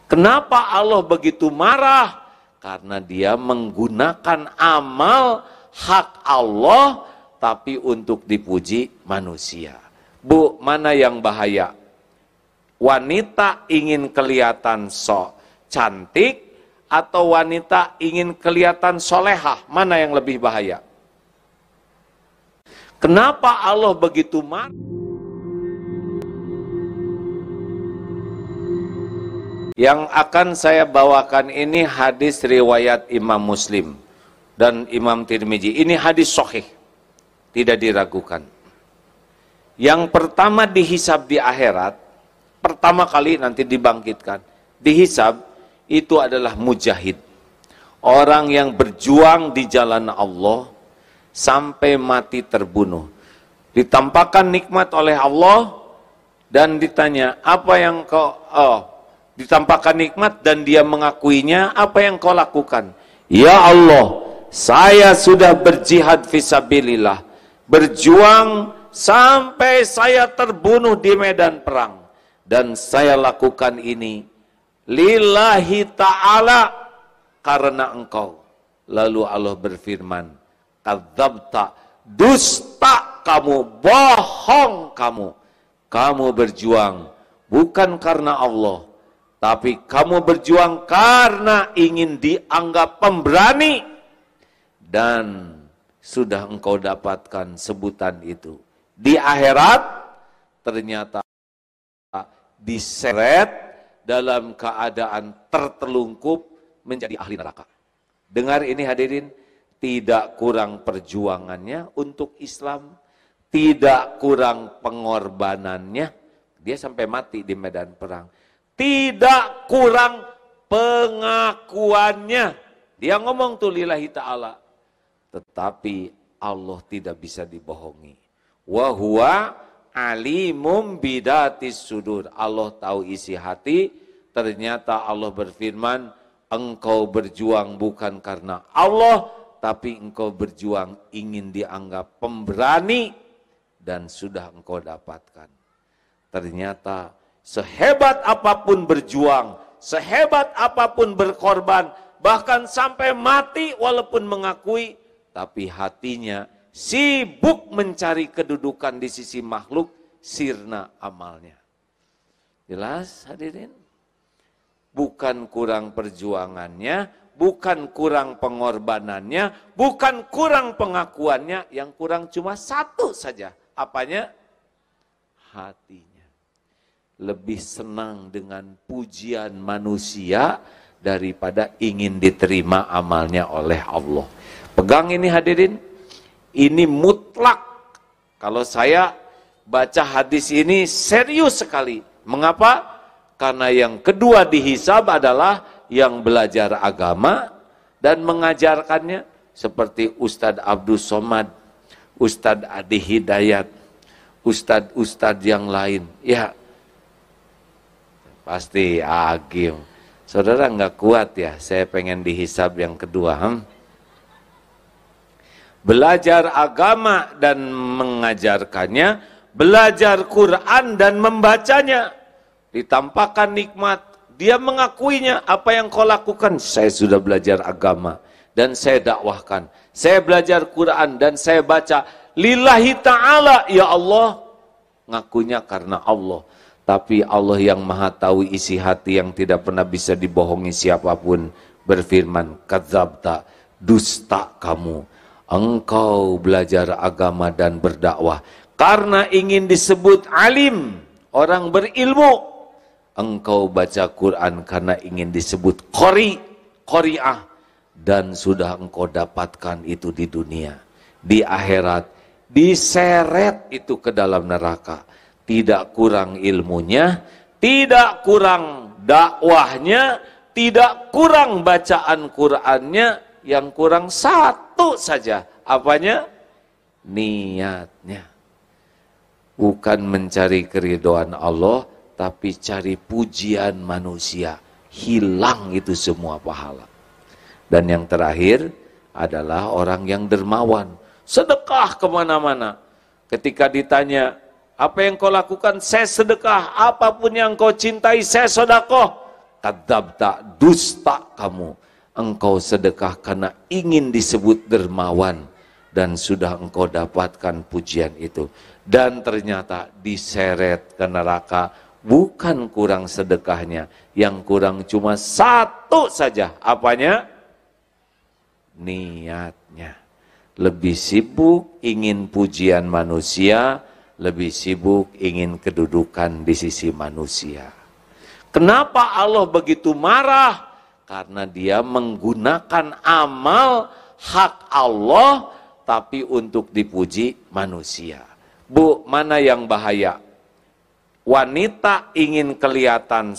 Kenapa Allah begitu marah? Karena dia menggunakan amal hak Allah tapi untuk dipuji manusia. Bu, mana yang bahaya? Wanita ingin kelihatan cantik atau wanita ingin kelihatan solehah? Mana yang lebih bahaya? Kenapa Allah begitu marah? Yang akan saya bawakan ini hadis riwayat Imam Muslim dan Imam Tirmizi. Ini hadis sahih, tidak diragukan. Yang pertama dihisab di akhirat, pertama kali nanti dibangkitkan. Dihisab itu adalah mujahid. Orang yang berjuang di jalan Allah sampai mati terbunuh. Ditampakkan nikmat oleh Allah dan ditanya, apa yang kau ditampakkan nikmat dan dia mengakuinya, apa yang kau lakukan? Ya Allah, saya sudah berjihad fisabilillah, berjuang sampai saya terbunuh di medan perang, dan saya lakukan ini lillahi ta'ala, karena engkau. Lalu Allah berfirman, kadzabta, dusta kamu, bohong kamu berjuang bukan karena Allah, tapi kamu berjuang karena ingin dianggap pemberani, dan sudah engkau dapatkan sebutan itu. Di akhirat ternyata diseret dalam keadaan tertelungkup menjadi ahli neraka. Dengar ini hadirin, tidak kurang perjuangannya untuk Islam, tidak kurang pengorbanannya, dia sampai mati di medan perang. Tidak kurang pengakuannya, dia ngomong tuh lillahi ta'ala. Tetapi Allah tidak bisa dibohongi. Wa huwa alimum bidatis sudur. Allah tahu isi hati. Ternyata Allah berfirman, engkau berjuang bukan karena Allah, tapi engkau berjuang ingin dianggap pemberani, dan sudah engkau dapatkan. Ternyata sehebat apapun berjuang, sehebat apapun berkorban, bahkan sampai mati walaupun mengakui, tapi hatinya sibuk mencari kedudukan di sisi makhluk, sirna amalnya. Jelas hadirin? Bukan kurang perjuangannya, bukan kurang pengorbanannya, bukan kurang pengakuannya, yang kurang cuma satu saja. Apanya? Hatinya. Lebih senang dengan pujian manusia daripada ingin diterima amalnya oleh Allah. Pegang ini hadirin. Ini mutlak. Kalau saya baca hadis ini serius sekali. Mengapa? Karena yang kedua dihisab adalah yang belajar agama dan mengajarkannya, seperti Ustadz Abdul Somad, Ustadz Adi Hidayat, Ustadz yang lain. Ya, pasti agim. Saudara nggak kuat ya, saya pengen dihisab yang kedua. Belajar agama dan mengajarkannya, belajar Quran dan membacanya, ditampakkan nikmat, dia mengakuinya. Apa yang kau lakukan? Saya sudah belajar agama dan saya dakwahkan, saya belajar Quran dan saya baca lillahi ta'ala, ya Allah. Ngakunya karena Allah, tapi Allah yang maha tahu isi hati yang tidak pernah bisa dibohongi siapapun berfirman, kadzabta, dusta kamu, engkau belajar agama dan berdakwah karena ingin disebut alim, orang berilmu. Engkau baca Quran karena ingin disebut qari'ah, dan sudah engkau dapatkan itu di dunia. Di akhirat diseret itu ke dalam neraka. Tidak kurang ilmunya, tidak kurang dakwahnya, tidak kurang bacaan Qurannya, yang kurang satu saja. Apanya? Niatnya. Bukan mencari keridhaan Allah, tapi cari pujian manusia. Hilang itu semua pahala. Dan yang terakhir adalah orang yang dermawan. Sedekah kemana-mana. Ketika ditanya, apa yang kau lakukan? Saya sedekah. Apapun yang kau cintai, saya sedekah. kadzabta, dusta kamu. Engkau sedekah karena ingin disebut dermawan dan sudah engkau dapatkan pujian itu. Dan ternyata diseret ke neraka, bukan kurang sedekahnya, yang kurang cuma satu saja. Apanya? Niatnya. Lebih sibuk ingin pujian manusia, lebih sibuk ingin kedudukan di sisi manusia. Kenapa Allah begitu marah? Karena dia menggunakan amal hak Allah tapi untuk dipuji manusia. Bu, mana yang bahaya? Wanita ingin kelihatan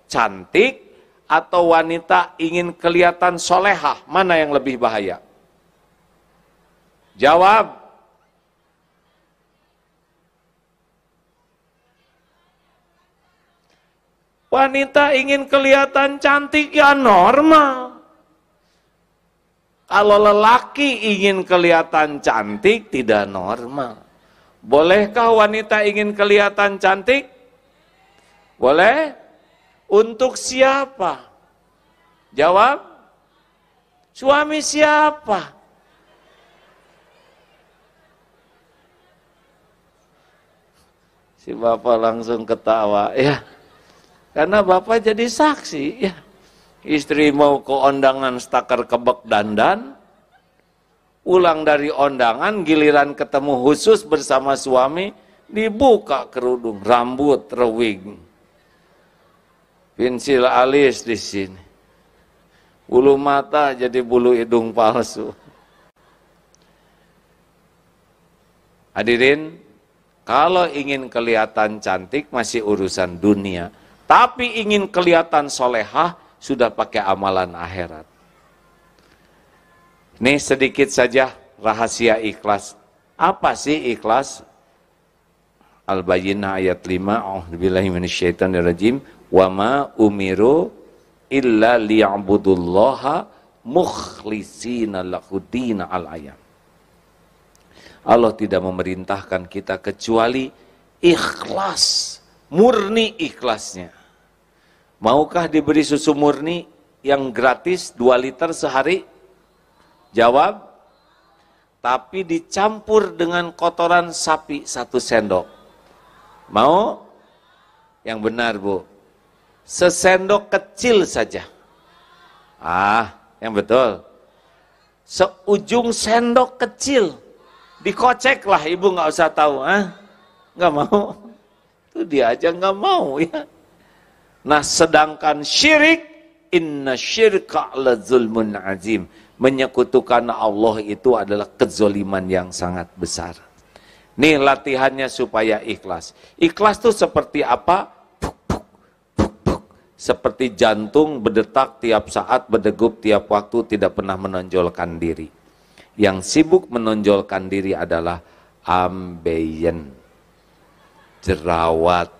cantik atau wanita ingin kelihatan solehah? Mana yang lebih bahaya? Jawab. Wanita ingin kelihatan cantik ya normal. Kalau lelaki ingin kelihatan cantik tidak normal. Bolehkah wanita ingin kelihatan cantik? Boleh? Untuk siapa? Jawab. Suami siapa? Si bapak langsung ketawa ya. Karena bapak jadi saksi ya. Istri mau ke undangan stakar kebek dandan, pulang dari undangan giliran ketemu khusus bersama suami, dibuka kerudung, rambut rewing, pensil alis di sini, bulu mata jadi bulu hidung palsu. Hadirin, kalau ingin kelihatan cantik masih urusan dunia. Tapi ingin kelihatan solehah, sudah pakai amalan akhirat. Ini sedikit saja rahasia ikhlas. Apa sih ikhlas? Al-Bayyinah ayat 5, A'udzubillahi minasyaitonirrajim, wa ma umiru illa liya'budullaha mukhlishina lahudina al-ayam. Allah tidak memerintahkan kita kecuali ikhlas, murni ikhlasnya. Maukah diberi susu murni yang gratis 2 liter sehari? Jawab. Tapi dicampur dengan kotoran sapi 1 sendok. Mau? Yang benar, Bu. Sesendok kecil saja. Yang betul. Seujung sendok kecil. Dikoceklah, ibu nggak usah tahu. Nggak mau. Itu dia aja nggak mau ya. Nah, sedangkan syirik, inna syirka la zulmun azim. Menyekutukan Allah itu adalah kezoliman yang sangat besar. Nih latihannya supaya ikhlas. Ikhlas itu seperti apa? Puk, puk, puk, puk. Seperti jantung berdetak tiap saat, berdegup tiap waktu, tidak pernah menonjolkan diri. Yang sibuk menonjolkan diri adalah ambeien, jerawat,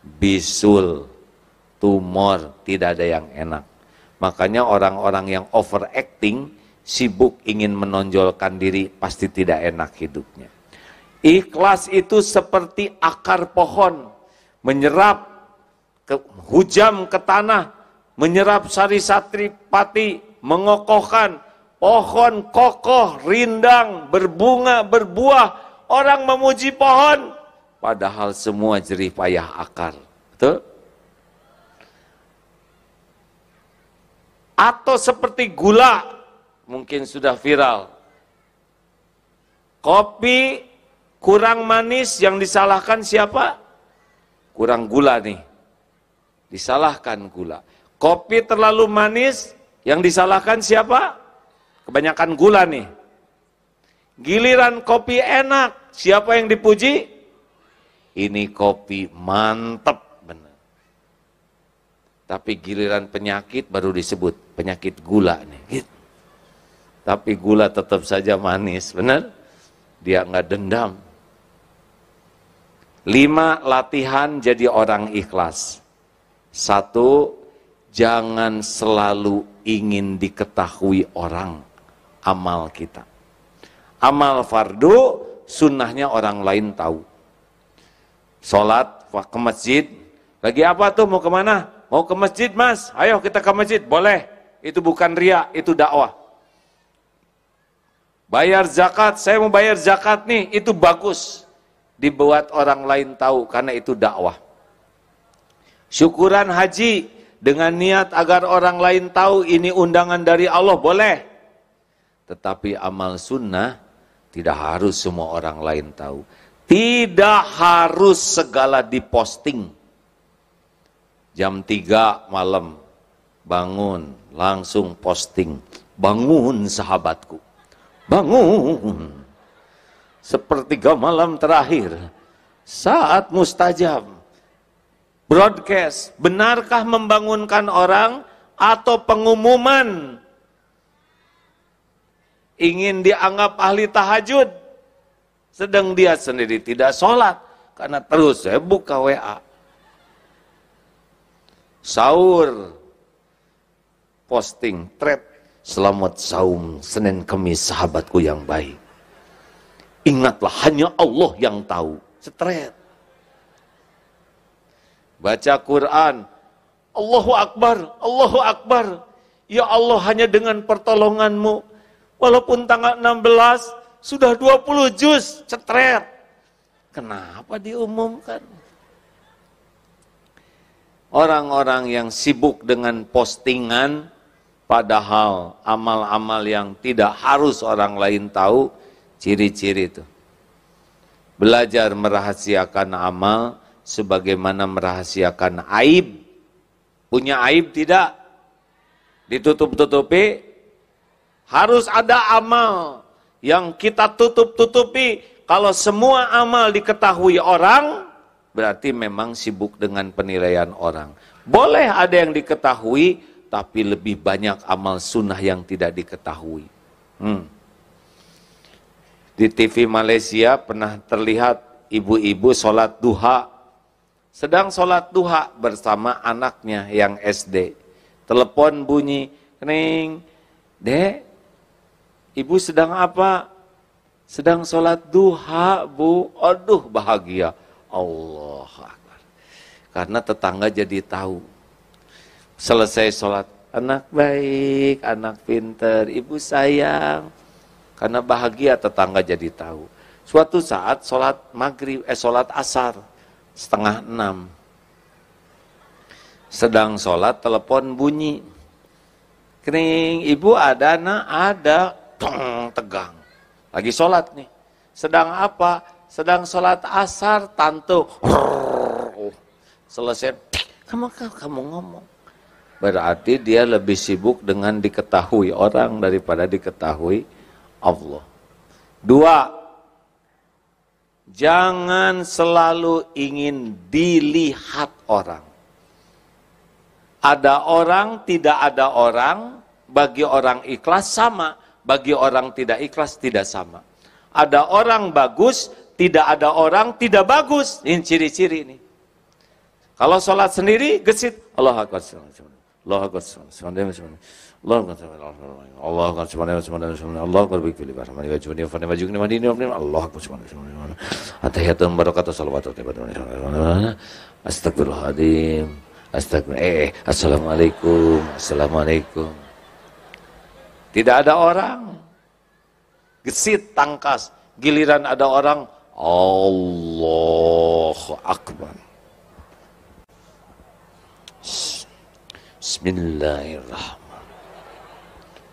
bisul, tumor, tidak ada yang enak. Makanya orang-orang yang overacting, sibuk ingin menonjolkan diri, pasti tidak enak hidupnya. Ikhlas itu seperti akar pohon, menyerap hujam ke tanah, menyerap sari-satri pati, mengokohkan, pohon kokoh, rindang, berbunga, berbuah, orang memuji pohon, padahal semua jerih payah akar. Betul? Atau seperti gula, mungkin sudah viral. Kopi kurang manis, yang disalahkan siapa? Kurang gula nih. Disalahkan gula. Kopi terlalu manis, yang disalahkan siapa? Kebanyakan gula nih. Giliran kopi enak, siapa yang dipuji? Ini kopi mantep. Tapi giliran penyakit baru disebut penyakit gula nih. Gitu. Tapi gula tetap saja manis, benar? Dia nggak dendam. 5 latihan jadi orang ikhlas. 1, jangan selalu ingin diketahui orang amal kita. Amal fardu, sunnahnya orang lain tahu. Sholat ke masjid, lagi apa tuh, mau kemana? mau ke masjid mas, ayo kita ke masjid, boleh. Itu bukan riya, itu dakwah. Bayar zakat, saya mau bayar zakat nih, itu bagus. Dibuat orang lain tahu, karena itu dakwah. Syukuran haji, dengan niat agar orang lain tahu ini undangan dari Allah, boleh. Tetapi amal sunnah, tidak harus semua orang lain tahu. Tidak harus segala diposting. Jam 3 malam, bangun, langsung posting. Bangun sahabatku, bangun. Sepertiga malam terakhir, saat mustajab. Broadcast, benarkah membangunkan orang atau pengumuman? Ingin dianggap ahli tahajud, sedang dia sendiri tidak sholat, karena terus saya buka WA. Sahur, posting, thread, selamat saum Senin Kemis sahabatku yang baik. Ingatlah hanya Allah yang tahu. Thread. Baca Quran, Allahu Akbar, Allahu Akbar. Ya Allah, hanya dengan pertolonganmu, walaupun tanggal 16 sudah 20 juz, cetret. Kenapa diumumkan? Orang-orang yang sibuk dengan postingan, padahal amal-amal yang tidak harus orang lain tahu, ciri-ciri itu. Belajar merahasiakan amal, sebagaimana merahasiakan aib. Punya aib tidak? Ditutup-tutupi? Harus ada amal yang kita tutup-tutupi. Kalau semua amal diketahui orang, berarti memang sibuk dengan penilaian orang. Boleh ada yang diketahui, tapi lebih banyak amal sunnah yang tidak diketahui. Di TV Malaysia pernah terlihat ibu-ibu sholat duha. Sedang sholat duha bersama anaknya yang SD. Telepon bunyi, kering. Dek, ibu sedang apa? Sedang sholat duha, bu. Aduh, bahagia. Allah Akbar. Karena tetangga jadi tahu. Selesai sholat, anak baik, anak pinter, ibu sayang. Karena bahagia tetangga jadi tahu. Suatu saat sholat maghrib, sholat asar, 5:30. Sedang sholat, telepon bunyi. Kering, ibu ada nak? Ada. Tegang. Lagi sholat nih. Sedang apa? Sedang sholat asar, tante. Selesai, kamu ngomong. Berarti dia lebih sibuk dengan diketahui orang daripada diketahui Allah. 2, jangan selalu ingin dilihat orang. Ada orang, tidak ada orang, bagi orang ikhlas sama, bagi orang tidak ikhlas tidak sama. Ada orang bagus, tidak ada orang tidak bagus. Ini ciri-ciri ini. Kalau sholat sendiri, gesit. Allahu Akbar. Allahu Akbar. Allah Akbar subhanahu Allah Akbar bikuli barhamani wa jubani wa fani wa jugni wa dini wa Allah Akbar subhanahu atahiyatun barakatuh salawatu astagfirullahaladzim astagfirullah assalamualaikum assalamualaikum. Tidak ada orang, gesit tangkas. Giliran ada orang, Allahu Akbar. Bismillahirrahmanirrahim.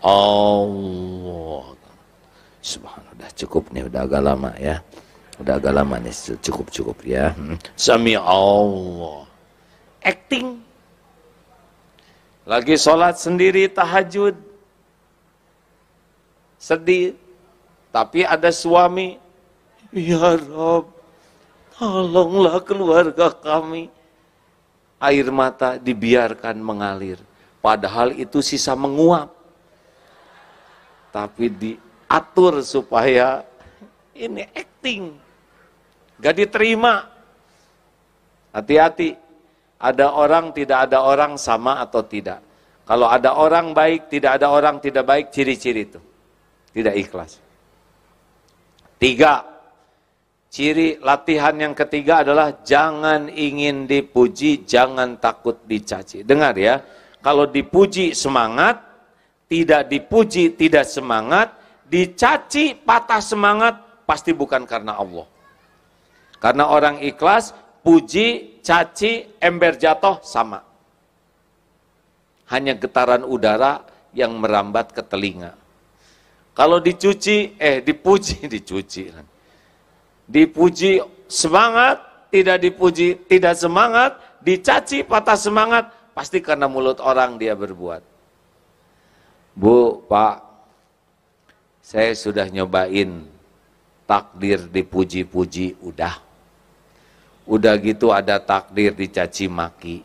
Allah subhanallah, cukup nih, udah agak lama ya, udah agak lama nih, cukup ya. Sami Allah, acting. Lagi sholat sendiri tahajud, sedih, tapi ada suami, ya Rob, tolonglah keluarga kami. Air mata dibiarkan mengalir, padahal itu sisa menguap. Tapi diatur supaya ini acting, gak diterima. Hati-hati, ada orang tidak ada orang sama atau tidak. Kalau ada orang baik, tidak ada orang tidak baik, ciri-ciri itu tidak ikhlas. 3, Ciri latihan yang ketiga adalah jangan ingin dipuji, jangan takut dicaci. Dengar ya, kalau dipuji semangat, tidak dipuji tidak semangat, dicaci patah semangat, pasti bukan karena Allah. Karena orang ikhlas, puji, caci, ember jatuh sama. Hanya getaran udara yang merambat ke telinga. Kalau dipuji semangat, tidak dipuji tidak semangat, dicaci patah semangat, pasti karena mulut orang dia berbuat. Bu, Pak, saya sudah nyobain takdir dipuji-puji, udah. Udah gitu ada takdir dicaci maki,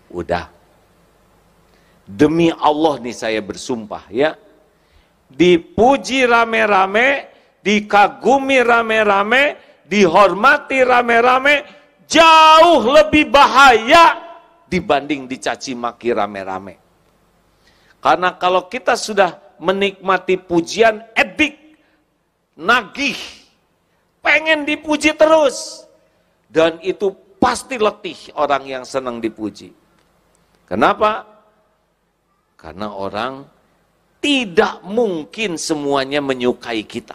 udah. Demi Allah nih saya bersumpah ya, dipuji rame-rame, dikagumi rame-rame, dihormati rame-rame, jauh lebih bahaya dibanding dicaci maki rame-rame. Karena kalau kita sudah menikmati pujian, edik, nagih, pengen dipuji terus, dan itu pasti letih orang yang senang dipuji. Kenapa? Karena orang tidak mungkin semuanya menyukai kita.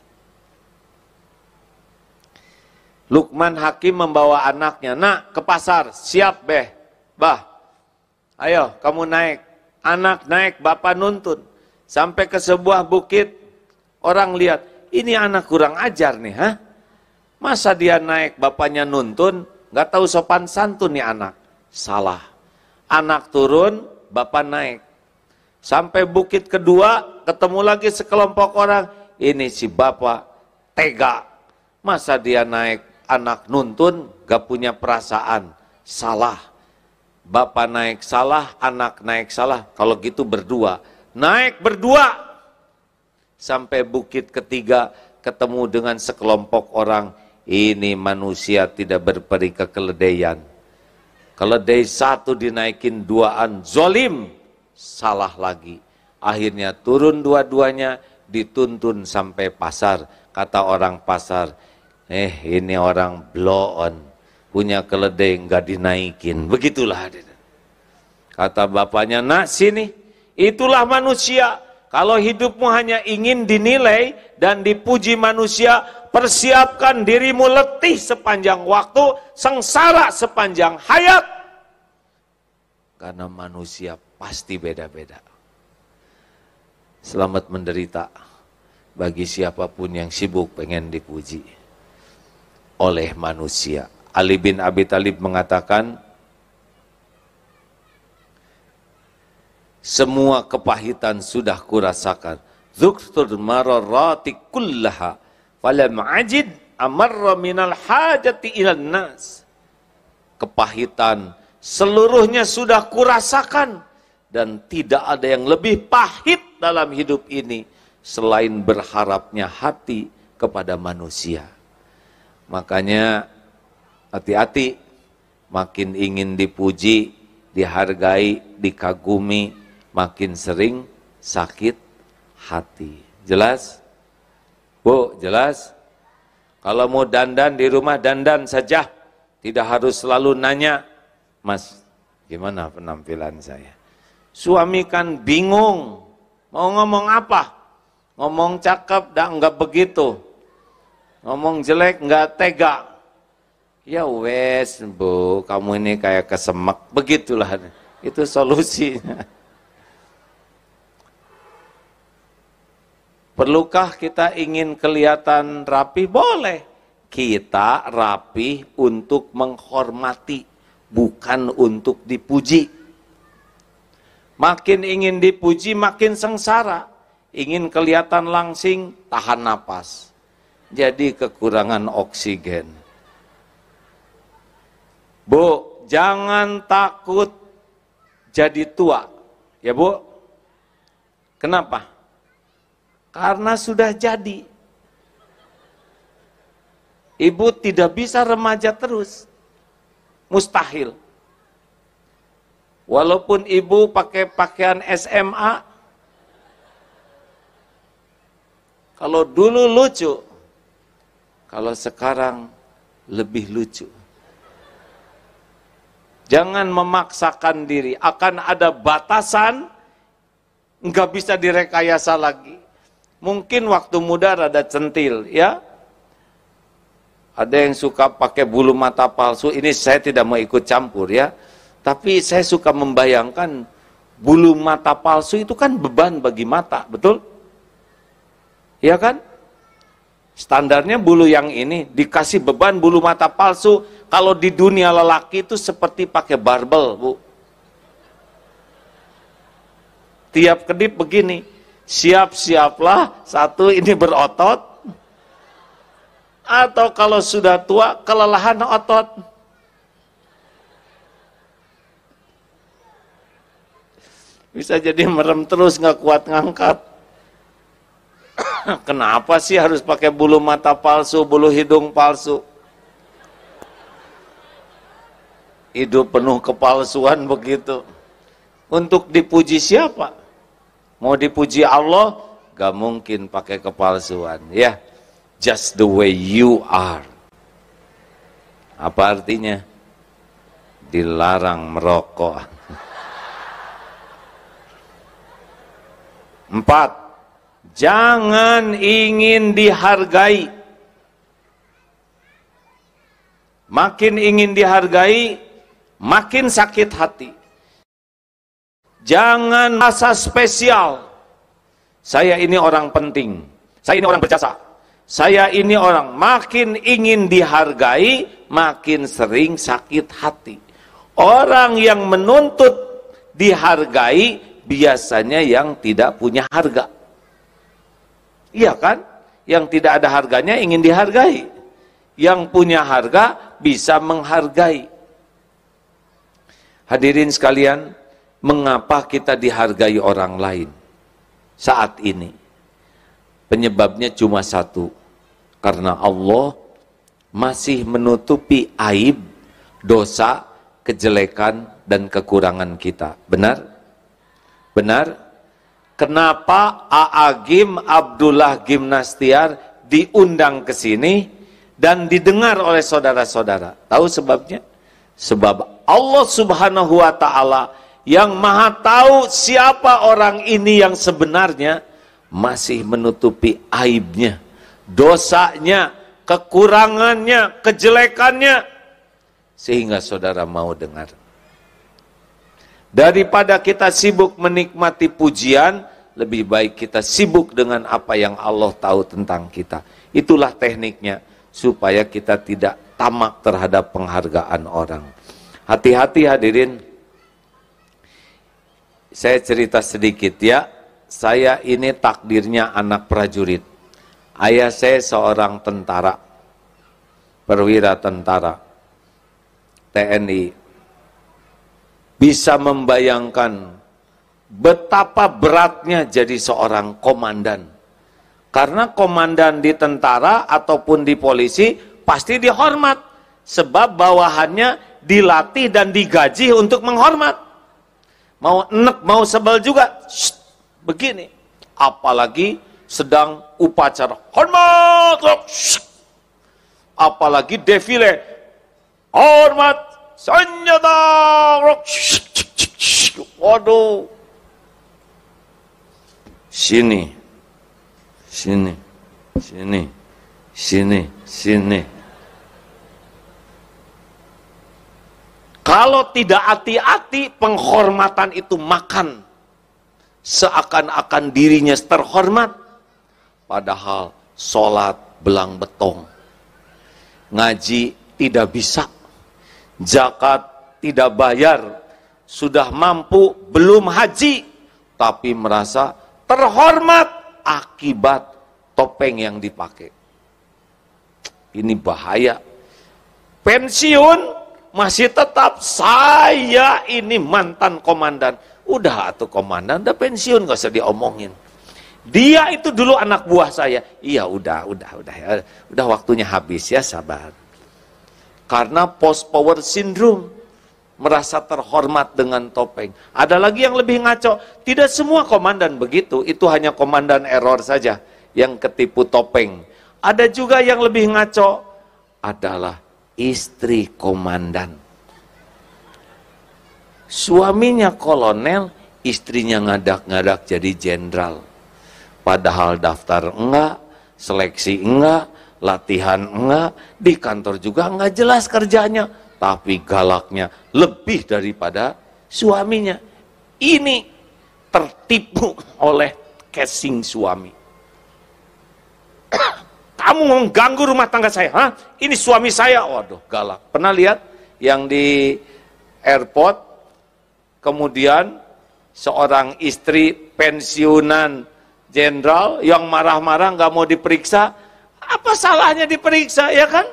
Luqman Hakim membawa anaknya, nak ke pasar, siap beh, bah, ayo kamu naik. Anak naik, bapak nuntun. Sampai ke sebuah bukit, orang lihat, ini anak kurang ajar nih, ha? Masa dia naik, bapaknya nuntun, gak tahu sopan santun nih anak. Salah. Anak turun, bapak naik. Sampai bukit kedua, ketemu lagi sekelompok orang. Ini si bapak tega. Masa dia naik, anak nuntun, gak punya perasaan. Salah. Bapak naik salah, anak naik salah. Kalau gitu berdua. Naik berdua. Sampai bukit ketiga, ketemu dengan sekelompok orang. Ini manusia tidak berperi kekeledaian. Keledai satu dinaikin duaan, zolim. Salah lagi. Akhirnya turun dua-duanya, dituntun sampai pasar. Kata orang pasar, ini orang blow on, punya keledai nggak dinaikin. Begitulah. Kata bapaknya, nak sini, itulah manusia. Kalau hidupmu hanya ingin dinilai dan dipuji manusia, persiapkan dirimu letih sepanjang waktu, sengsara sepanjang hayat. Karena manusia pasti beda-beda. Selamat menderita bagi siapapun yang sibuk pengen dipuji oleh manusia. Ali bin Abi Thalib mengatakan, semua kepahitan sudah kurasakan. Dzuktur mararati kullaha falam ajid amarra minal hajati ilan nas. Kepahitan seluruhnya sudah kurasakan dan tidak ada yang lebih pahit dalam hidup ini selain berharapnya hati kepada manusia. Makanya hati-hati, makin ingin dipuji, dihargai, dikagumi, makin sering sakit hati. Jelas? Bu, jelas? Kalau mau dandan di rumah, dandan saja. Tidak harus selalu nanya, Mas, gimana penampilan saya? Suami kan bingung, mau ngomong apa? Ngomong cakep, enggak begitu. Ngomong jelek, enggak tega. Ya wes, Bu, kamu ini kayak kesemek. Begitulah, itu solusinya. Perlukah kita ingin kelihatan rapi? Boleh. Kita rapi untuk menghormati, bukan untuk dipuji. Makin ingin dipuji, makin sengsara. Ingin kelihatan langsing, tahan napas. Jadi kekurangan oksigen. Bu, jangan takut jadi tua. Ya Bu? Kenapa? Karena sudah jadi. Ibu tidak bisa remaja terus. Mustahil. Walaupun ibu pakai pakaian SMA, kalau dulu lucu, kalau sekarang lebih lucu. Jangan memaksakan diri, akan ada batasan, nggak bisa direkayasa lagi. Mungkin waktu muda rada centil, ya. Ada yang suka pakai bulu mata palsu, ini saya tidak mau ikut campur ya. Tapi saya suka membayangkan bulu mata palsu itu kan beban bagi mata, betul? Ya kan? Standarnya bulu yang ini dikasih beban bulu mata palsu. Kalau di dunia lelaki itu seperti pakai barbel, Bu. Tiap kedip begini, siap-siaplah satu ini berotot. Atau kalau sudah tua, kelelahan otot. Bisa jadi merem terus, nggak kuat ngangkat. Kenapa sih harus pakai bulu mata palsu, bulu hidung palsu? Hidup penuh kepalsuan begitu. Untuk dipuji siapa? Mau dipuji Allah? Gak mungkin pakai kepalsuan, ya. Just the way you are. Apa artinya? Dilarang merokok. 4. Jangan ingin dihargai. Makin ingin dihargai, makin sakit hati. Jangan merasa spesial. Saya ini orang penting. Saya ini orang berjasa. Saya ini orang, makin ingin dihargai, makin sering sakit hati. Orang yang menuntut dihargai, biasanya yang tidak punya harga. Iya kan? Yang tidak ada harganya ingin dihargai. Yang punya harga bisa menghargai. Hadirin sekalian, mengapa kita dihargai orang lain saat ini? Penyebabnya cuma satu. Karena Allah masih menutupi aib, dosa, kejelekan, dan kekurangan kita. Benar? Benar? Kenapa A'agim Abdullah Gimnastiar diundang ke sini dan didengar oleh saudara-saudara? Tahu sebabnya? Sebab Allah Subhanahu wa Ta'ala yang Maha tahu siapa orang ini yang sebenarnya masih menutupi aibnya, dosanya, kekurangannya, kejelekannya, sehingga saudara mau dengar. Daripada kita sibuk menikmati pujian, lebih baik kita sibuk dengan apa yang Allah tahu tentang kita. Itulah tekniknya, supaya kita tidak tamak terhadap penghargaan orang. Hati-hati hadirin. Saya cerita sedikit ya. Saya ini takdirnya anak prajurit. Ayah saya seorang tentara, perwira tentara, TNI. Bisa membayangkan betapa beratnya jadi seorang komandan. Karena komandan di tentara ataupun di polisi pasti dihormat. Sebab bawahannya dilatih dan digaji untuk menghormat. Mau enek, mau sebel juga, begini. Apalagi sedang upacara hormat, apalagi defile hormat senjata, waduh, sini, sini, sini, sini, sini. Kalau tidak hati-hati, penghormatan itu makan, seakan-akan dirinya terhormat. Padahal sholat belang betong, ngaji tidak bisa, zakat tidak bayar, sudah mampu belum haji, tapi merasa terhormat akibat topeng yang dipakai. Ini bahaya. Pensiun masih tetap, saya ini mantan komandan. Udah atuh komandan, udah pensiun, gak usah diomongin. Dia itu dulu anak buah saya. Iya, udah waktunya habis ya, sabar. Karena post power syndrome, merasa terhormat dengan topeng. Ada lagi yang lebih ngaco. Tidak semua komandan begitu, itu hanya komandan error saja yang ketipu topeng. Ada juga yang lebih ngaco, adalah istri komandan. Suaminya kolonel, istrinya ngadak-ngadak jadi jenderal. Padahal daftar enggak, seleksi enggak, latihan enggak, di kantor juga enggak jelas kerjanya, tapi galaknya lebih daripada suaminya. Ini tertipu oleh casing suami. Kamu mengganggu rumah tangga saya, hah? Ini suami saya, waduh galak. Pernah lihat yang di airport, kemudian seorang istri pensiunan jenderal yang marah-marah nggak mau diperiksa, apa salahnya diperiksa, ya kan?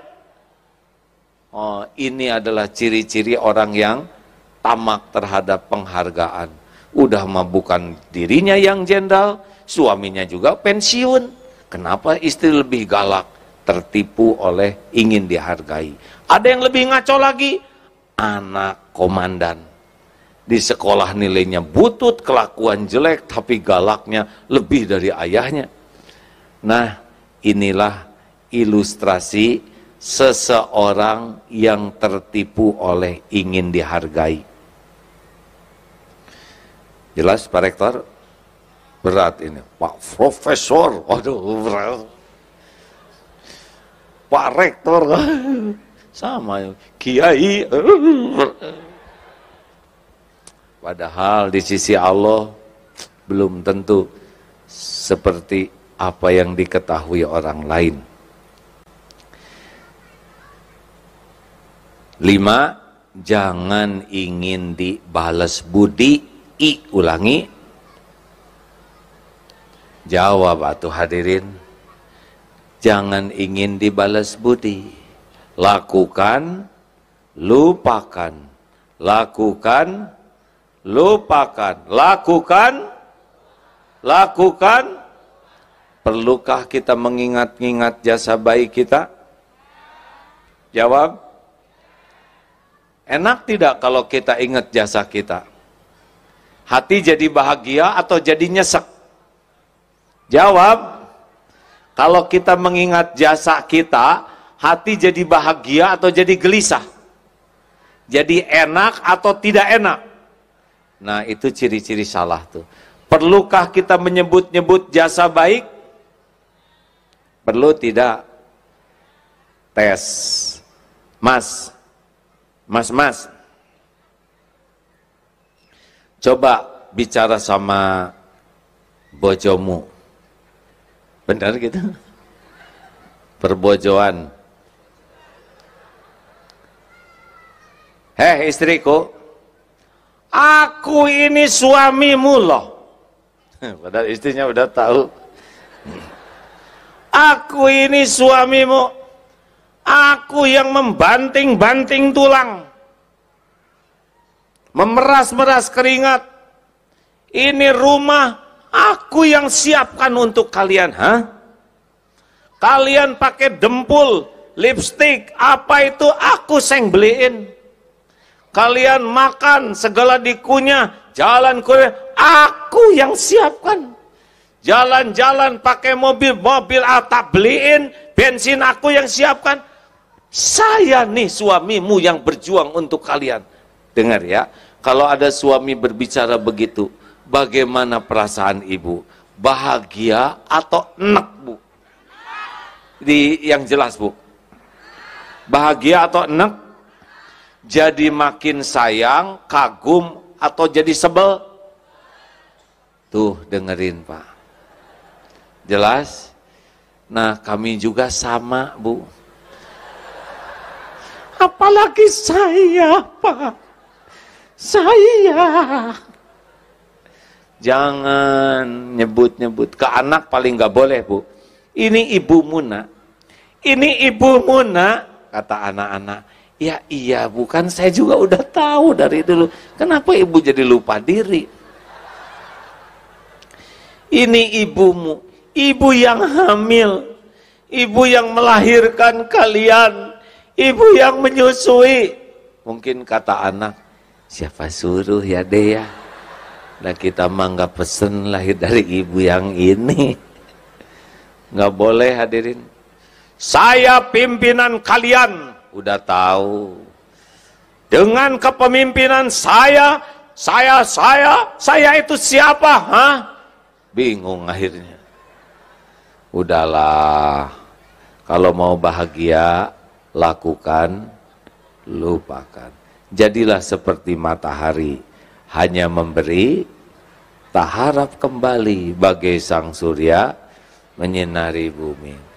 Oh, ini adalah ciri-ciri orang yang tamak terhadap penghargaan. Udah mah bukan dirinya yang jenderal, suaminya juga pensiun. Kenapa istri lebih galak? Tertipu oleh ingin dihargai. Ada yang lebih ngaco lagi, anak komandan. Di sekolah nilainya butut, kelakuan jelek, tapi galaknya lebih dari ayahnya. Nah, inilah ilustrasi seseorang yang tertipu oleh ingin dihargai. Jelas Pak Rektor? Berat ini. Pak Profesor, waduh berat. Pak Rektor, sama Kiai. Padahal di sisi Allah belum tentu seperti apa yang diketahui orang lain. 5. Jangan ingin dibalas budi. Ulangi. Jawab atuh hadirin. Jangan ingin dibalas budi. Lakukan, lupakan. Lakukan, lupakan. Lakukan, lakukan. Perlukah kita mengingat-ingat jasa baik kita? Jawab. Enak tidak kalau kita ingat jasa kita? Hati jadi bahagia atau jadi nyesek? Jawab. Kalau kita mengingat jasa kita, hati jadi bahagia atau jadi gelisah? Jadi enak atau tidak enak? Nah, itu ciri-ciri salah tuh. Perlukah kita menyebut-nyebut jasa baik? Perlu tidak? Tes. Mas. Coba bicara sama bojomu. Benar gitu? Perbojoan. Hei istriku, aku ini suamimu loh. Padahal istrinya udah tahu. Aku ini suamimu. Aku yang membanting-banting tulang. Memeras-meras keringat. Ini rumah aku yang siapkan untuk kalian, hah? Kalian pakai dempul, lipstik, apa itu aku seng beliin. Kalian makan segala dikunyah, jalan kuliah, aku yang siapkan. Jalan-jalan pakai mobil tak beliin, bensin aku yang siapkan. Saya nih suamimu yang berjuang untuk kalian. Dengar ya, kalau ada suami berbicara begitu, bagaimana perasaan ibu? Bahagia atau enek, Bu? Yang jelas, Bu. Bahagia atau enek? Jadi makin sayang, kagum, atau jadi sebel? Tuh, dengerin, Pak. Jelas? Nah, kami juga sama, Bu. Apalagi saya, Pak. Saya. Jangan nyebut-nyebut. Ke anak paling gak boleh, Bu. Ini ibumu, nak. Ini ibumu, nak. Kata anak-anak. Ya iya, bukan saya juga udah tahu dari dulu. Kenapa ibu jadi lupa diri? Ini ibumu. Ibu yang hamil. Ibu yang melahirkan kalian. Ibu yang menyusui. Mungkin kata anak, siapa suruh ya deh ya? Nah kita mah nggak pesen lahir dari ibu yang ini. Nggak boleh hadirin. Saya pimpinan kalian. udah tahu. Dengan kepemimpinan saya itu siapa? Hah? Bingung akhirnya. Udahlah, kalau mau bahagia, lakukan, lupakan. Jadilah seperti matahari, hanya memberi, tak harap kembali, bagai sang surya menyinari bumi.